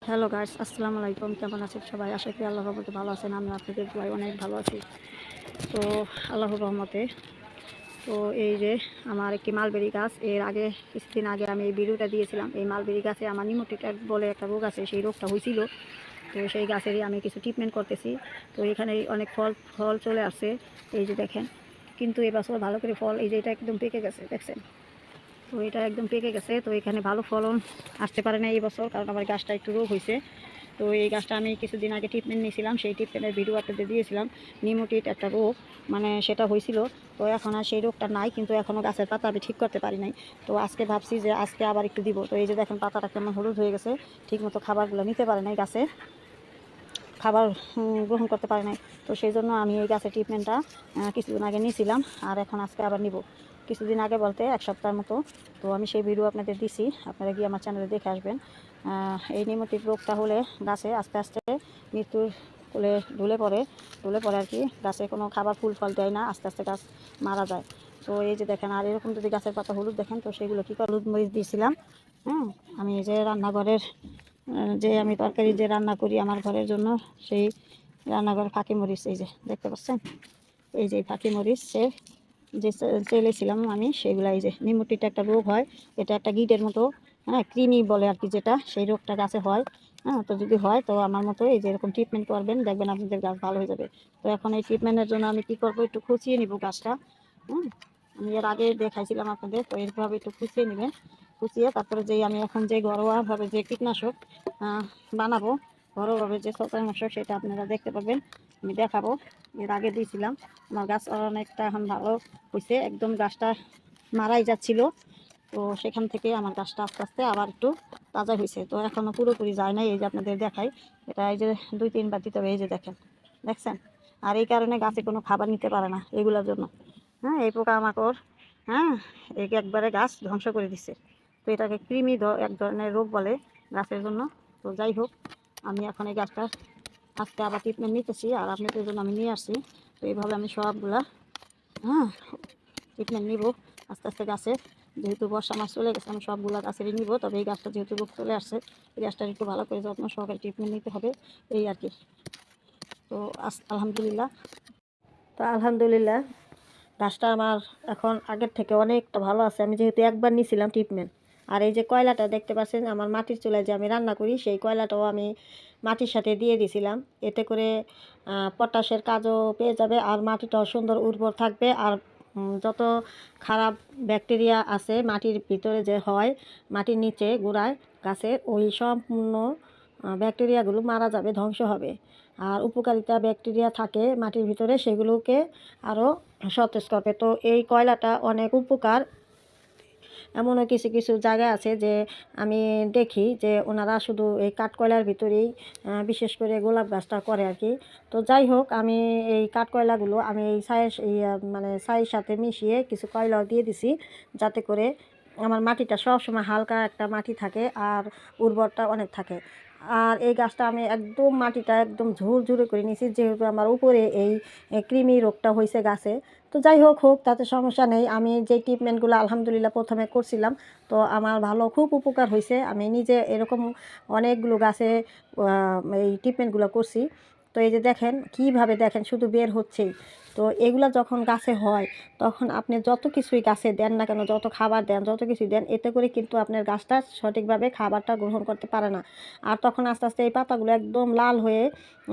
Hello guys, আসসালামু আলাইকুম। কেমন আছেন সবাই? আশা করি আল্লাহর রহমতে ভালো আছেন। আমি আপনাদের দোয়ায় অনেক ভালো আছি। তো আল্লাহর রহমতে তো এই যে আমার একটি মালবেরি গাছ, এর আগে কিছুদিন আগে আমি এই ভিডিওটা দিয়েছিলাম। এই মালবেরি গাছে আমার নিমোটিক বলে একটা রোগ আছে, সেই রোগটা হয়েছিল। তো সেই গাছেরই আমি কিছু ট্রিটমেন্ট করতেছি। তো এখানে অনেক ফল ফল চলে আসছে, এই যে দেখেন। কিন্তু এবছর ভালো করে ফল, এই যে এটা একদম পেকে গেছে, দেখছেন? তো এটা একদম পেকে গেছে। তো এখানে ভালো ফলন আসতে পারে না এই বছর, কারণ আমার গাছটা একটু রোগ হয়েছে। তো এই গাছটা আমি কিছুদিন আগে ট্রিটমেন্ট নিয়েছিলাম, সেই ট্রিটমেন্টের ভিডিও আপনাদের দিয়েছিলাম। নিমোটিট একটা রোগ, মানে সেটা হয়েছিল। তো এখন আর সেই রোগটা নাই, কিন্তু এখনও গাছের পাতা আমি ঠিক করতে পারি নাই। তো আজকে ভাবছি যে আজকে আবার একটু দিব। তো এই যে দেখেন পাতাটা কেমন হলুদ হয়ে গেছে, ঠিকমতো খাবারগুলো নিতে পারে নাই গাছে, খাবার গ্রহণ করতে পারে নাই। তো সেই জন্য আমি এই গাছের ট্রিটমেন্টটা কিছুদিন আগে নিয়েছিলাম, আর এখন আজকে আবার নিব। কিছুদিন আগে বলতে এক সপ্তাহের মতো। তো আমি সেই ভিডিও আপনাদের দিছি, আপনারা গিয়ে আমার চ্যানেলে দেখে আসবেন। এই নিমোটিক রোগটা হলে গাছে আস্তে আস্তে মৃত্যুর কোলে ঢুলে পড়ে আর কি। গাছে কোনো খাবার ফুল ফল দেয় না, আস্তে আস্তে গাছ মারা যায়। তো এই যে দেখেন, আর এরকম যদি গাছের পাতা হলুদ দেখেন, তো সেগুলো কী করে, হলুদ মরিচ দিয়েছিলাম। আমি এই যে রান্নাঘরের যে আমি তরকারি যে রান্না করি আমার ঘরের জন্য, সেই রান্নাঘরের ফাঁকি মরিচ, এই যে দেখতে পাচ্ছেন, এই যে ফাঁকি মরিচ যে চেলেছিলাম আমি, সেগুলো এই যে নিমোটিটা একটা রোগ হয়, এটা একটা গিটের মতো, কৃমি বলে আর কি, যেটা সেই রোগটা গাছে হয়। তো যদি হয় তো আমার মতো এই যে এরকম ট্রিটমেন্ট করবেন, দেখবেন আপনাদের গাছ ভালো হয়ে যাবে। তো এখন এই ট্রিটমেন্টের জন্য আমি কি করব, একটু খুঁচিয়ে নিব গাছটা। আমি এর আগে দেখাইছিলাম আপনাদের, তো এইভাবে একটু খুঁচিয়ে নেবেন। কুচিয়ে তারপরে যেই আমি এখন যে ঘরোয়াভাবে যে কীটনাশক বানাবো, ঘরোয়াভাবে যে ছত্রাকনাশক, সেটা আপনারা দেখতে পাবেন, আমি দেখাবো। এর আগে দিয়েছিলাম, আমার গাছ অনেকটা এখন ভালো হয়েছে, একদম গাছটা মারাই যাচ্ছিল। তো সেখান থেকে আমার গাছটা আস্তে আস্তে আবার একটু তাজা হয়েছে। তো এখনও পুরোপুরি যায় নাই, এই যে আপনাদের দেখাই, এটা এই যে 2-3 বার দিতে হবে, এই যে দেখছেন। আর এই কারণে গাছে কোনো খাবার নিতে পারে না এগুলোর জন্য। এই পোকামাকড়, হ্যাঁ একবারে গাছ ধ্বংস করে দিচ্ছে। তো এটাকে কৃমি এক ধরনের রোগ বলে গাছের জন্য। তো যাই হোক, আমি এখন এই গাছটা আজকে আবার ট্রিটমেন্ট নিতেছি, আর আপনাদের জন্য আমি নিয়ে আসছি। তো এইভাবে আমি সবগুলা ট্রিটমেন্ট নিব আস্তে আস্তে গাছের। যেহেতু বর্ষা মাস চলে গেছে, আমি সবগুলা গাছেরই নিব। তবে এই গাছটা যেহেতু রোগ চলে আসছে, এই গাছটার একটু ভালো করে যত্ন সহকারে ট্রিটমেন্ট নিতে হবে, এই আর কি। তো আলহামদুলিল্লাহ, গাছটা আমার এখন আগের থেকে অনেকটা ভালো আছে। আমি যেহেতু একবার নিয়েছিলাম ট্রিটমেন্ট। আর এই যে কয়লাটা দেখতে পাচ্ছেন আমার মাটির চুলায় যে আমি রান্না করি, সেই কয়লাটাও আমি মাটির সাথে দিয়ে দিয়েছিলাম। এতে করে পটাশের কাজও পেয়ে যাবে, আর মাটিটাও সুন্দর উর্বর থাকবে। আর যত খারাপ ব্যাকটেরিয়া আছে মাটির ভিতরে যে হয়, মাটির নিচে গোড়ায় গাছের, ওই সম্পূর্ণ ব্যাকটেরিয়াগুলো মারা যাবে, ধ্বংস হবে। আর উপকারিতা ব্যাকটেরিয়া থাকে মাটির ভিতরে, সেগুলোকে আরও সতেজ করবে। তো এই কয়লাটা অনেক উপকার। এমনও কিছু কিছু জায়গা আছে যে আমি দেখি যে ওনারা শুধু এই কাঠকয়লার ভিতরেই বিশেষ করে গোলাপ গাছটা করে আর কি। তো যাই হোক, আমি এই কাঠকয়লাগুলো আমি এই মানে ছাইয়ের সাথে মিশিয়ে কিছু কয়লাও দিয়ে দিছি, যাতে করে আমার মাটিটা সবসময় হালকা একটা মাটি থাকে, আর উর্বরতা অনেক থাকে। আর এই গাছটা আমি একদম মাটিটা একদম ঝুরঝুরে করে নিয়েছি, যেহেতু আমার উপরে এই কৃমি রোগটা হয়েছে গাছে। তো যাই হোক তাতে সমস্যা নেই। আমি যে ট্রিটমেন্টগুলো আলহামদুলিল্লাহ প্রথমে করছিলাম, তো আমার ভালো খুব উপকার হয়েছে। আমি নিজে এরকম অনেকগুলো গাছে এই ট্রিটমেন্টগুলো করছি। তো এই যে দেখেন কীভাবে, দেখেন শুধু বের হচ্ছেই। তো এগুলা যখন গাছে হয়, তখন আপনি যত কিছুই গাছে দেন না কেন, যত খাবার দেন, যত কিছুই দেন, এতে করে কিন্তু আপনার গাছটা সঠিকভাবে খাবারটা গ্রহণ করতে পারে না। আর তখন আস্তে আস্তে এই পাতাগুলো একদম লাল হয়ে,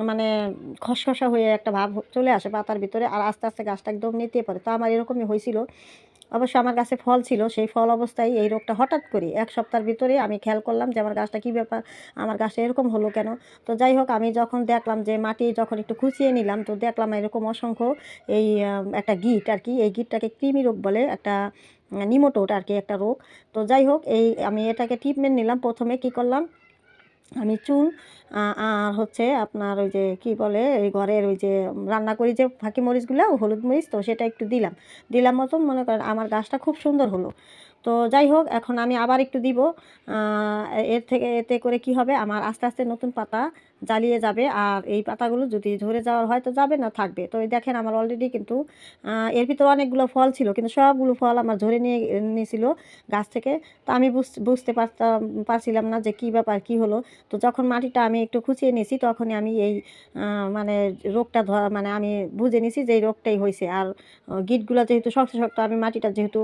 মানে খসখসা হয়ে একটা ভাব চলে আসে পাতার ভিতরে, আর আস্তে আস্তে গাছটা একদম নেতিয়ে পড়ে। তো আমার এরকমই হয়েছিল। অবশ্য আমার গাছে ফল ছিল, সেই ফল অবস্থায় এই রোগটা হঠাৎ করে এক সপ্তাহের ভিতরে আমি খেয়াল করলাম যে আমার গাছটা কী ব্যাপার, আমার গাছটা এরকম হলো কেন। তো যাই হোক, আমি যখন দেখলাম যে মাটি যখন একটু খুঁচিয়ে নিলাম, তো দেখলাম এরকম অসংখ্য এই একটা গিট আর কি, এই গিটটাকে কৃমি রোগ বলে, একটা নিমোটোড আর কি, একটা রোগ। তো যাই হোক, এই আমি এটাকে ট্রিটমেন্ট নিলাম। প্রথমে কি করলাম, আমি চুন আর হচ্ছে আপনার ওই যে কি বলে, এই ঘরের ওই যে রান্না করি যে ফাঁকি মরিচগুলো, হলুদ মরিচ, তো সেটা একটু দিলাম মতন, মনে করেন আমার গাছটা খুব সুন্দর হলো। তো যাই হোক, এখন আমি আবার একটু দিব। এতে করে কি হবে, আমার আস্তে আস্তে নতুন পাতা জ্বালিয়ে যাবে। আর এই পাতাগুলো যদি ঝরে যাওয়ার হয় তো যাবে না, থাকবে। তো এই দেখেন আমার অলরেডি কিন্তু এর ভিতরে অনেকগুলো ফল ছিল, কিন্তু সবগুলো ফল আমার ঝরে নিয়েছিল গাছ থেকে। তো আমি বুঝতে পারছিলাম না যে কী ব্যাপার, কী হলো। তো যখন মাটিটা আমি একটু খুঁচিয়ে নিয়েছি তখনই আমি এই মানে রোগটা মানে আমি বুঝে নিয়েছি যে এই রোগটাই হয়েছে। আর গিটগুলো যেহেতু শক্ত শক্ত, আমি মাটিটা যেহেতু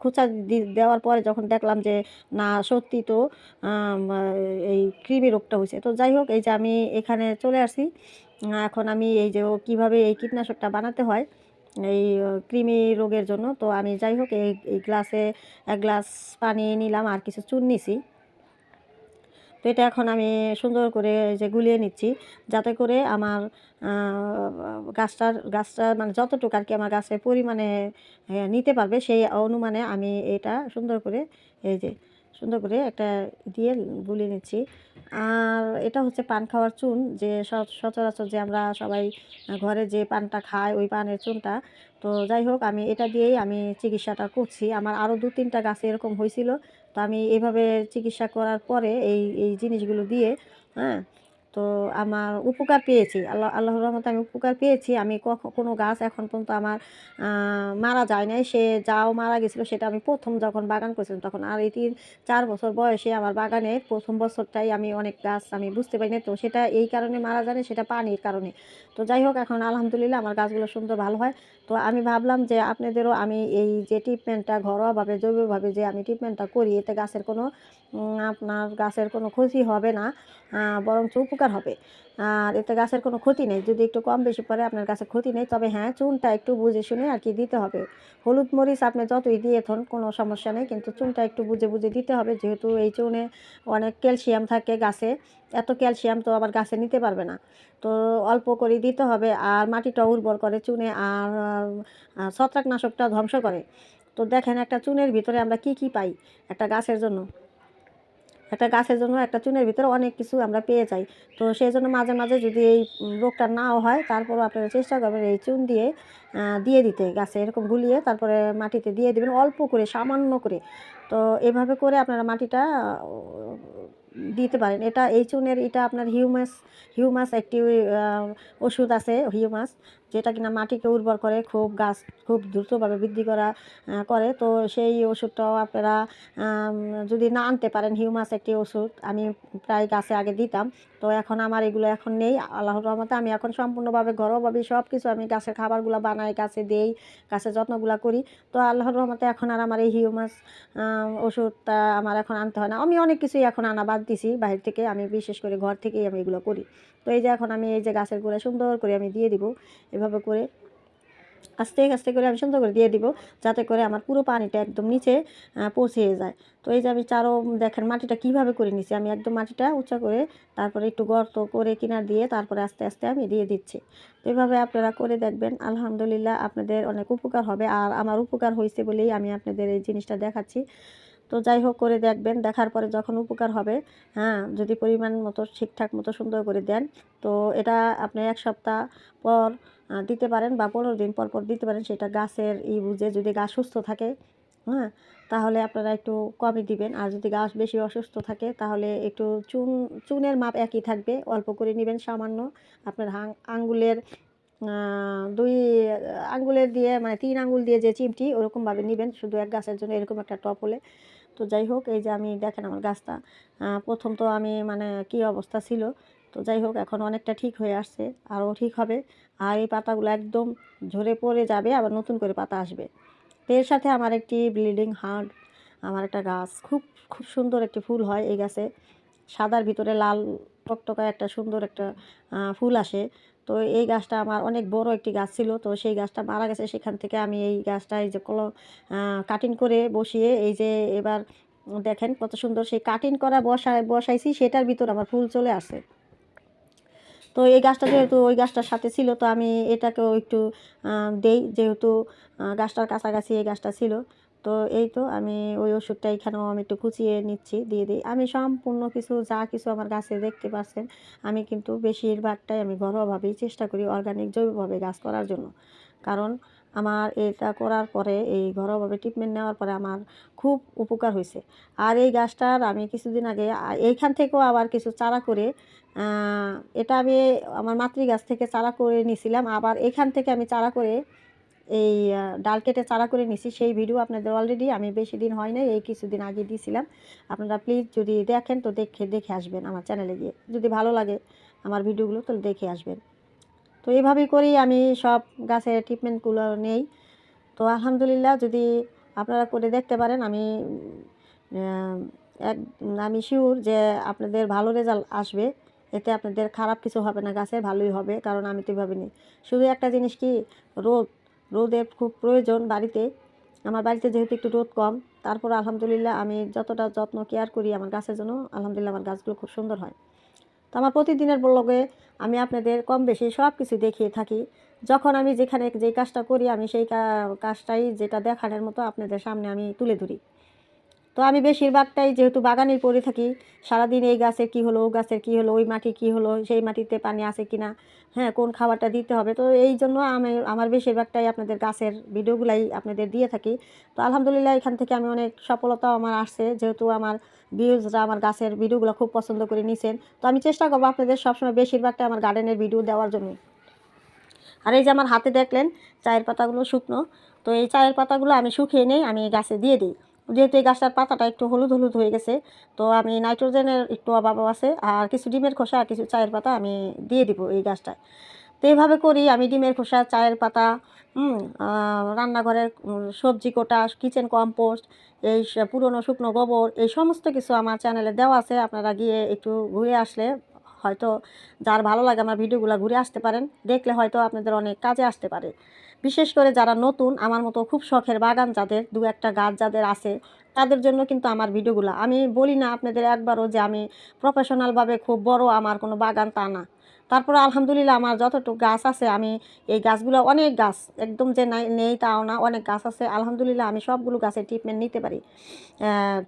খোঁচা দেওয়ার পরে যখন দেখলাম যে না সত্যি তো এই কৃমি রোগটা হয়েছে। তো যাই হোক, এই যে আমি এখানে চলে আসি। এখন আমি এই যে কীভাবে এই কীটনাশকটা বানাতে হয় এই কৃমি রোগের জন্য। তো আমি যাই হোক এই গ্লাসে 1 গ্লাস পানি নিলাম আর কিছু চুন নিছি। তো এটা এখন আমি সুন্দর করে যে গুলিয়ে নিচ্ছি, যাতে করে আমার গাছটা মানে যতটুকু আর কি আমার গাছের পরিমাণে নিতে পারবে সেই অনুমানে আমি এটা সুন্দর করে এই যে সুন্দর করে একটা দিয়ে গুলিয়ে নিচ্ছি। আর এটা হচ্ছে পান খাওয়ার চুন, যে সচরাচর যে আমরা সবাই ঘরে যে পানটা খাই ওই পানের চুনটা। তো যাই হোক, আমি এটা দিয়েই আমি চিকিৎসাটা করছি। আমার আরও 2-3টা গাছে এরকম হয়েছিল। তো আমি এভাবে চিকিৎসা করার পরে এই জিনিসগুলো দিয়ে, হ্যাঁ, তো আমার উপকার পেয়েছি। আল্লাহর রহমতে আমি উপকার পেয়েছি। আমি কোনো গাছ এখন পর্যন্ত আমার মারা যায় নাই। সে যাও মারা গেছিলো সেটা আমি প্রথম যখন বাগান করেছিলাম তখন। আর এই 3-4 বছর বয়সে আমার বাগানে প্রথম বছরটাই আমি অনেক গাছ আমি বুঝতে পারিনি। তো সেটা এই কারণে মারা যায় না, সেটা পানির কারণে। তো যাই হোক, এখন আলহামদুলিল্লাহ আমার গাছগুলো সুন্দর ভালো হয়। তো আমি ভাবলাম যে আপনাদেরও আমি এই যে ট্রিটমেন্টটা ঘরোয়াভাবে জৈবভাবে যে আমি ট্রিটমেন্টটা করি, এতে গাছের কোনো আপনার গাছের কোনো ক্ষতি হবে না, বরঞ্চ উপকার হবে। আর এতে গাছের কোনো ক্ষতি নেই। যদি একটু কম বেশি পড়ে আপনার গাছের ক্ষতি নেই। তবে হ্যাঁ, চুনটা একটু বুঝে শুনে আর কি দিতে হবে। হলুদ মরিচ আপনি যতই দিয়ে থাকুন কোনো সমস্যা নেই, কিন্তু চুনটা একটু বুঝে বুঝে দিতে হবে, যেহেতু এই চুনে অনেক ক্যালসিয়াম থাকে গাছে। এত ক্যালসিয়াম তো আবার গাছে নিতে পারবে না। তো অল্প করে দিতে হবে। আর মাটিটা উর্বর করে চুনে, আর ছত্রাকনাশকটা ধ্বংস করে। তো দেখেন একটা চুনের ভিতরে আমরা কি কি পাই একটা গাছের জন্য। একটা চুনের ভিতরে অনেক কিছু আমরা পেয়ে যাই। তো সেই জন্য মাঝে মাঝে যদি এই রোগটা নাও হয়, তারপরও আপনারা চেষ্টা করবেন এই চুন দিয়ে দিতে গাছে এরকম গুলিয়ে তারপরে মাটিতে দিয়ে দেবেন অল্প করে, সামান্য করে। তো এভাবে করে আপনারা মাটিটা দিতে পারেন। এই চুনের এটা আপনার হিউমাস একটি ওষুধ আছে, হিউমাস, যেটা কিনা মাটিকে উর্বর করে, গাছ খুব দ্রুতভাবে বৃদ্ধি করে। তো সেই ওষুধটাও আপনারা যদি না আনতে পারেন, হিউমাস একটি ওষুধ আমি প্রায় গাছে আগে দিতাম। তো এখন আমার এগুলো এখন নেই, আল্লাহর রহমতে। আমি এখন সম্পূর্ণভাবে ঘরোয়াভাবে সব কিছু আমি গাছের খাবারগুলো বানাই, গাছে দেই, গাছের যত্নগুলো করি। তো আল্লাহর রহমতে এখন আর আমার এই হিউমাস ওষুধটা আমার এখন আনতে হয় না। আমি অনেক কিছুই এখন আনা বাদ দিছি বাইরে থেকে, আমি বিশেষ করে ঘর থেকেই আমি এগুলো করি। তো এই যে এখন আমি এই যে গাছের গোড়ায় সুন্দর করে আমি দিয়ে দিব, এভাবে করে আস্তে আস্তে করে আমি সুন্দর করে দিয়ে দিব, যাতে করে আমার পুরো পানিটা একদম নিচে পৌঁছে যায়। তো এই যে আমি দেখেন মাটিটা কিভাবে করে নিছি, আমি একদম মাটিটা উঁচা করে তারপরে একটু গর্ত করে কিনার দিয়ে তারপরে আস্তে আস্তে আমি দিয়ে দিচ্ছি। তো এভাবে আপনারা করে দেখবেন, আলহামদুলিল্লাহ আপনাদের অনেক উপকার হবে। আর আমার উপকার হয়েছে বলেই আমি আপনাদের এই জিনিসটা দেখাচ্ছি। তো যাই হোক, করে দেখবেন, দেখার পরে যখন উপকার হবে, হ্যাঁ, যদি পরিমাণ মতো ঠিকঠাক মতো সুন্দর করে দেন, তো এটা আপনি 1 সপ্তাহ পর দিতে পারেন বা 15 দিন পর পর দিতে পারেন। সেটা গাছের বুঝে, যদি গাছ সুস্থ থাকে, হ্যাঁ, তাহলে আপনারা একটু কমই দিবেন। আর যদি গাছ বেশি অসুস্থ থাকে তাহলে একটু চুনের মাপ একই থাকবে, অল্প করে নেবেন সামান্য। আপনার আঙ্গুলের 2 আঙ্গুলের দিয়ে, মানে 3 আঙ্গুল দিয়ে যে চিমটি ওরকমভাবে নেবেন, শুধু এক গাছের জন্য এরকম একটা টব হলে। তো যাই হোক, এই যে আমি দেখেন আমার গাছটা প্রথম তো আমি মানে কী অবস্থা ছিল। তো যাই হোক, এখন অনেকটা ঠিক হয়ে আসছে, আরও ঠিক হবে। আর এই পাতাগুলো একদম ঝরে পড়ে যাবে, আবার নতুন করে পাতা আসবে। তো এর সাথে আমার একটি ব্লিডিং হার্ট, আমার একটা গাছ, খুব খুব সুন্দর একটি ফুল হয় এই গাছে, সাদার ভিতরে লাল টকটকা একটা সুন্দর একটা ফুল আসে। তো এই গাছটা আমার অনেক বড় একটি গাছ ছিল, তো সেই গাছটা মারা গেছে। সেখান থেকে আমি এই গাছটা এই যে কাটিং করে বসিয়ে এই যে এবার দেখেন কত সুন্দর সেই কাটিং করা বসাইছি, সেটার ভিতর আমার ফুল চলে আসে। তো এই গাছটা যেহেতু ওই গাছটার সাথে ছিল, তো আমি এটাকেও একটু দেই, যেহেতু গাছটার কাছাকাছি এই গাছটা ছিল। তো এই তো আমি ওই ওষুধটা এখানেও আমি একটু কুচিয়ে নিচ্ছি, দিয়ে দিই। আমি সম্পূর্ণ যা কিছু আমার গাছে দেখতে পাচ্ছেন, আমি কিন্তু বেশিরভাগটাই আমি ঘরোয়াভাবেই চেষ্টা করি অর্গানিক জৈবভাবে গাছ করার জন্য। কারণ আমার এটা করার পরে এই ঘরোয়াভাবে ট্রিটমেন্ট নেওয়ার পরে আমার খুব উপকার হয়েছে। আর এই গাছটার আমি কিছুদিন আগে এইখান থেকেও আবার কিছু চারা করে এটা আমি আমার মাতৃ গাছ থেকে চারা করে নিয়েছিলাম, আবার এখান থেকে আমি চারা করে এই ডাল কেটে চারা করে নিছি। সেই ভিডিও আপনাদের অলরেডি আমি বেশি দিন হয় নাই, এই কিছুদিন আগে দিয়েছিলাম। আপনারা প্লিজ যদি দেখেন তো দেখে আসবেন আমার চ্যানেলে গিয়ে, যদি ভালো লাগে আমার ভিডিওগুলো তাহলে দেখে আসবেন। তো এইভাবেই করেই আমি সব গাছের ট্রিটমেন্টগুলো নেই। তো আলহামদুলিল্লাহ, যদি আপনারা করে দেখতে পারেন আমি শিওর যে আপনাদের ভালো রেজাল্ট আসবে। এতে আপনাদের খারাপ কিছু হবে না, গাছের ভালোই হবে। কারণ আমি তো এভাবে নিই। শুধু একটা জিনিস কি, রোদের খুব প্রয়োজন বাড়িতে। আমার বাড়িতে যেহেতু একটু রোদ কম, তারপর আলহামদুলিল্লাহ আমি যতটা যত্ন কেয়ার করি আমার গাছের জন্য, আলহামদুলিল্লাহ আমার গাছগুলো খুব সুন্দর হয়। তো আমার প্রতিদিনের ব্লগে আমি আপনাদের কম বেশি সব কিছু দেখিয়ে থাকি। যখন আমি যেখানে যেই কাজটা করি আমি সেই কাজটাই যেটা দেখানোর মতো আপনাদের সামনে আমি তুলে ধরি। তো আমি বেশিরভাগটাই যেহেতু বাগানেই পড়ে থাকি, সারাদিন এই গাছের কী হলো, ও গাছের কী হলো, ওই মাটি কী হলো, সেই মাটিতে পানি আছে কি না, হ্যাঁ কোন খাবারটা দিতে হবে, তো এই জন্য আমি আমার বেশিরভাগটাই আপনাদের গাছের ভিডিওগুলাই আপনাদের দিয়ে থাকি। তো আলহামদুলিল্লাহ এখান থেকে আমি অনেক সফলতাও আমার আসছে, যেহেতু আমার ভিউজরা আমার গাছের ভিডিওগুলো খুব পছন্দ করে নিছেন। তো আমি চেষ্টা করবো আপনাদের সবসময় বেশিরভাগটা আমার গার্ডেনের ভিডিও দেওয়ার জন্য। আর এই যে আমার হাতে দেখলেন চায়ের পাতাগুলো শুকনো, তো এই চায়ের পাতাগুলো আমি শুকিয়ে নেই, আমি গাছে দিয়ে দিই। যেহেতু এই গাছটার পাতাটা একটু হলুদ হলুদ হয়ে গেছে, তো আমি নাইট্রোজেনের একটু অভাবও আছে, আর কিছু ডিমের খোসা আর কিছু চায়ের পাতা আমি দিয়ে দিব এই গাছটায়। তো এইভাবে করি আমি ডিমের খোসা, চায়ের পাতা, রান্নাঘরের সবজি কোটা, কিচেন কম্পোস্ট, এই পুরনো শুকনো গোবর, এই সমস্ত কিছু আমার চ্যানেলে দেওয়া আছে। আপনারা গিয়ে একটু ঘুরে আসলে হয়তো, যার ভালো লাগে আমার ভিডিওগুলো, ঘুরে আসতে পারেন, দেখলে হয়তো আপনাদের অনেক কাজে আসতে পারে। বিশেষ করে যারা নতুন, আমার মতো খুব শখের বাগান যাদের, দু একটা গাছ যাদের আছে, তাদের জন্য কিন্তু আমার ভিডিওগুলো। আমি বলি না আপনাদের একবারও যে আমি প্রফেশনালভাবে খুব বড় আমার কোনো বাগান, তা না। তারপরে আলহামদুলিল্লাহ আমার যতটুকু গাছ আছে, আমি এই গাছগুলো অনেক গাছ, একদম যে নেই তাও না, অনেক গাছ আছে আলহামদুলিল্লাহ। আমি সবগুলো গাছের ট্রিটমেন্ট নিতে পারি,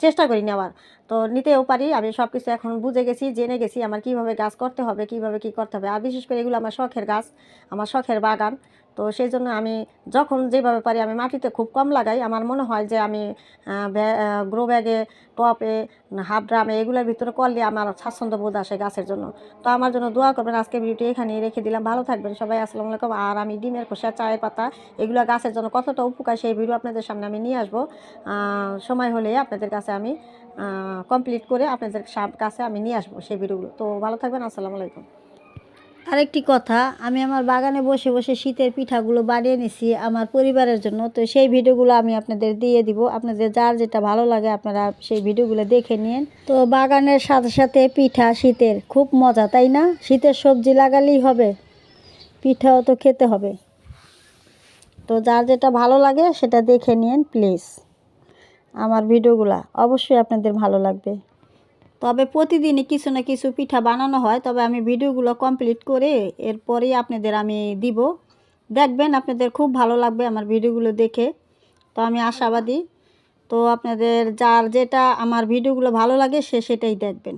চেষ্টা করি নেওয়ার। তো নিতেও পারি, আমি সব কিছু এখন বুঝে গেছি, জেনে গেছি আমার কীভাবে গাছ করতে হবে, কীভাবে কী করতে হবে। আর বিশেষ করে এগুলো আমার শখের গাছ, আমার শখের বাগান। তো সেই জন্য আমি যখন যেভাবে পারি আমি মাটিতে খুব কম লাগাই। আমার মনে হয় যে আমি গ্রো ব্যাগে, টপে, হাফ ড্রামে এগুলোর ভিতরে করলে আমার স্বাচ্ছন্দ্য বোধ আসে গাছের জন্য। তো আমার জন্য দোয়া করবেন। আজকে ভিডিওটি এখানেই রেখে দিলাম। ভালো থাকবেন সবাই, আসসালামু আলাইকুম। আর আমি ডিমের খোসা, চায়ের পাতা, এগুলো গাছের জন্য কতটা উপকার সেই ভিডিও আপনাদের সামনে আমি নিয়ে আসবো। সময় হলে আপনাদের কাছে আমি কমপ্লিট করে আপনাদের কাছে আমি নিয়ে আসবো সেই ভিডিওগুলো। তো ভালো থাকবেন, আসসালামু আলাইকুম। আরেকটি কথা, আমি আমার বাগানে বসে বসে শীতের পিঠাগুলো বানিয়ে নিছি আমার পরিবারের জন্য। তো সেই ভিডিওগুলো আমি আপনাদের দিয়ে দিব। আপনাদের যার যেটা ভালো লাগে আপনারা সেই ভিডিওগুলো দেখে নিন। তো বাগানের সাথে সাথে পিঠা শীতের খুব মজা, তাই না? শীতের সবজি লাগালেই হবে, পিঠাও তো খেতে হবে। তো যার যেটা ভালো লাগে সেটা দেখে নিন প্লিজ। আমার ভিডিওগুলো অবশ্যই আপনাদের ভালো লাগবে। তবে প্রতিদিনই কিছু না কিছু পিঠা বানানো হয়, তবে আমি ভিডিওগুলো কমপ্লিট করে এরপরেই আপনাদের আমি দিব। দেখবেন আপনাদের খুব ভালো লাগবে আমার ভিডিওগুলো দেখে। তো আমি আশাবাদী। তো আপনাদের যার যেটা আমার ভিডিওগুলো ভালো লাগে সে সেটাই দেখবেন।